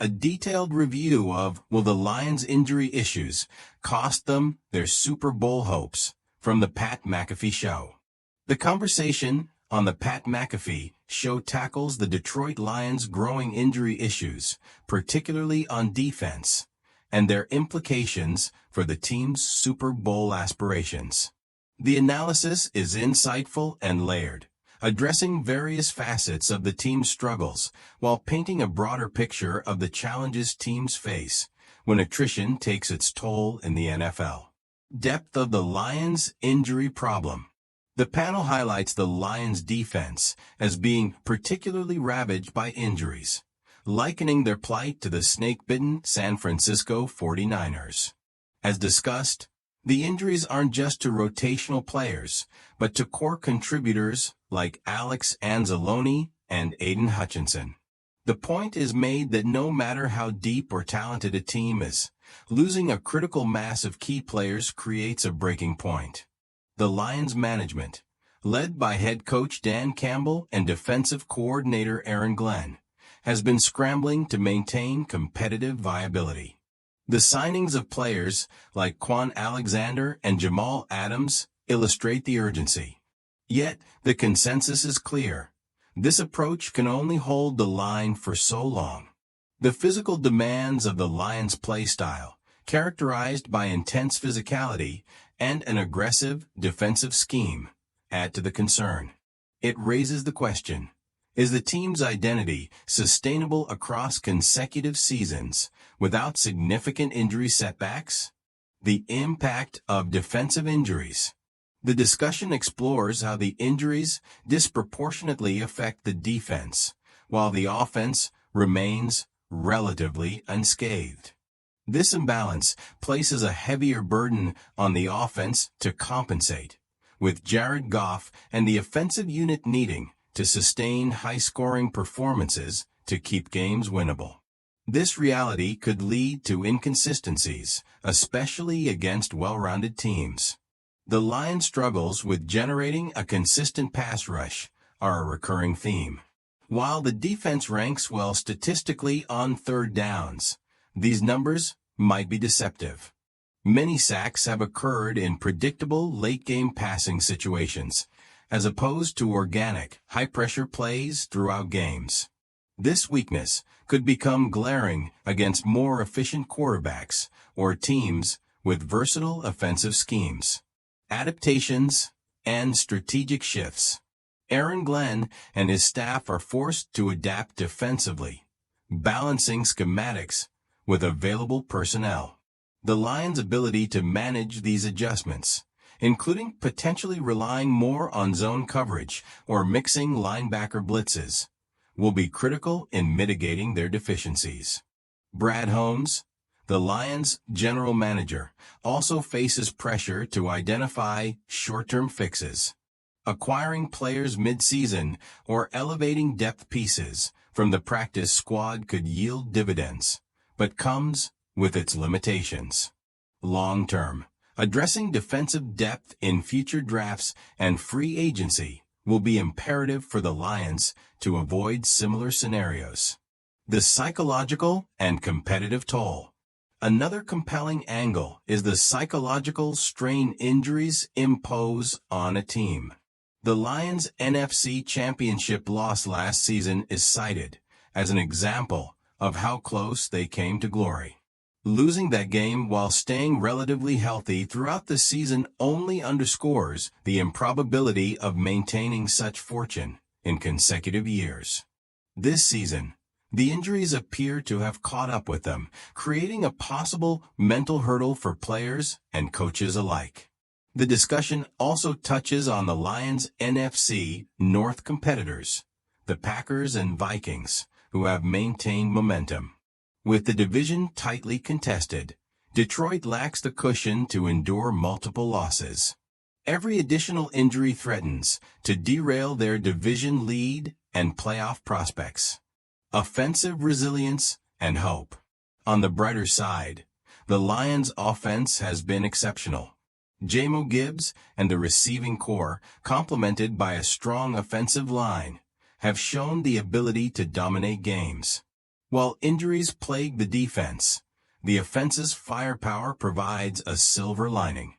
a detailed review of will the Lions' injury issues cost them their Super Bowl hopes from the Pat McAfee Show. The conversation on the Pat McAfee Show tackles the Detroit Lions' growing injury issues, particularly on defense, and their implications for the team's Super Bowl aspirations. The analysis is insightful and layered, addressing various facets of the team's struggles while painting a broader picture of the challenges teams face when attrition takes its toll in the NFL. Depth of the Lions' injury problem. The panel highlights the Lions' defense as being particularly ravaged by injuries, likening their plight to the snake-bitten San Francisco 49ers. As discussed, the injuries aren't just to rotational players, but to core contributors like Alex Anzalone and Aiden Hutchinson. The point is made that no matter how deep or talented a team is, losing a critical mass of key players creates a breaking point. The Lions management, led by head coach Dan Campbell and defensive coordinator Aaron Glenn, has been scrambling to maintain competitive viability. The signings of players like Quan Alexander and Jamal Adams illustrate the urgency. Yet, the consensus is clear. This approach can only hold the line for so long. The physical demands of the Lions' play style, characterized by intense physicality and an aggressive defensive scheme, add to the concern. It raises the question, is the team's identity sustainable across consecutive seasons without significant injury setbacks? The impact of defensive injuries. The discussion explores how the injuries disproportionately affect the defense, while the offense remains relatively unscathed. This imbalance places a heavier burden on the offense to compensate, with Jared Goff and the offensive unit needing to sustain high-scoring performances to keep games winnable. This reality could lead to inconsistencies, especially against well-rounded teams. The Lions' struggles with generating a consistent pass rush are a recurring theme. While the defense ranks well statistically on third downs, these numbers might be deceptive. Many sacks have occurred in predictable late-game passing situations, as opposed to organic, high-pressure plays throughout games. This weakness could become glaring against more efficient quarterbacks or teams with versatile offensive schemes. Adaptations and strategic shifts. Aaron Glenn and his staff are forced to adapt defensively, balancing schematics with available personnel. The Lions' ability to manage these adjustments, including potentially relying more on zone coverage or mixing linebacker blitzes, will be critical in mitigating their deficiencies. Brad Holmes, the Lions' general manager, also faces pressure to identify short-term fixes. Acquiring players mid-season or elevating depth pieces from the practice squad could yield dividends, but comes with its limitations. Long-term, addressing defensive depth in future drafts and free agency will be imperative for the Lions to avoid similar scenarios. The psychological and competitive toll. Another compelling angle is the psychological strain injuries impose on a team. The Lions' NFC Championship loss last season is cited as an example of how close they came to glory. Losing that game while staying relatively healthy throughout the season only underscores the improbability of maintaining such fortune in consecutive years. This season, the injuries appear to have caught up with them, creating a possible mental hurdle for players and coaches alike. The discussion also touches on the Lions' NFC North competitors, the Packers and Vikings, who have maintained momentum. With the division tightly contested, Detroit lacks the cushion to endure multiple losses. Every additional injury threatens to derail their division lead and playoff prospects. Offensive resilience and hope. On the brighter side, the Lions' offense has been exceptional. Jamo Gibbs and the receiving core, complemented by a strong offensive line, have shown the ability to dominate games. While injuries plague the defense, the offense's firepower provides a silver lining.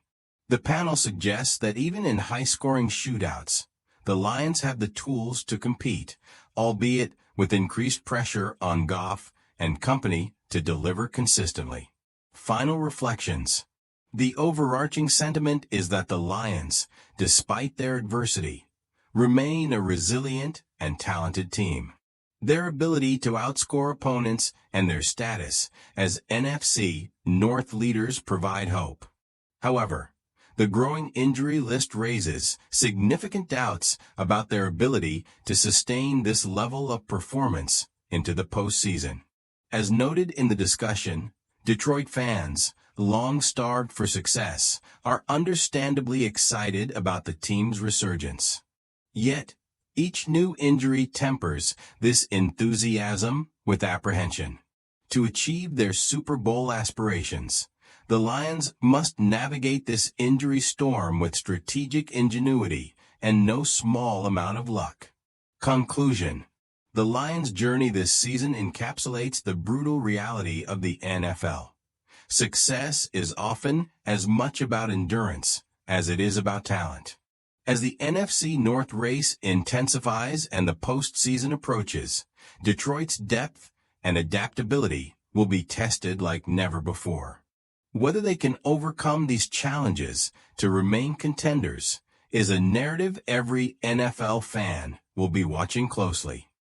The panel suggests that even in high-scoring shootouts, the Lions have the tools to compete, albeit with increased pressure on Goff and company to deliver consistently. Final reflections. The overarching sentiment is that the Lions, despite their adversity, remain a resilient and talented team. Their ability to outscore opponents and their status as NFC North leaders provide hope. However, the growing injury list raises significant doubts about their ability to sustain this level of performance into the postseason. As noted in the discussion, Detroit fans, long starved for success, are understandably excited about the team's resurgence. Yet, each new injury tempers this enthusiasm with apprehension. To achieve their Super Bowl aspirations, the Lions must navigate this injury storm with strategic ingenuity and no small amount of luck. Conclusion. The Lions' journey this season encapsulates the brutal reality of the NFL. Success is often as much about endurance as it is about talent. As the NFC North race intensifies and the postseason approaches, Detroit's depth and adaptability will be tested like never before. Whether they can overcome these challenges to remain contenders is a narrative every NFL fan will be watching closely.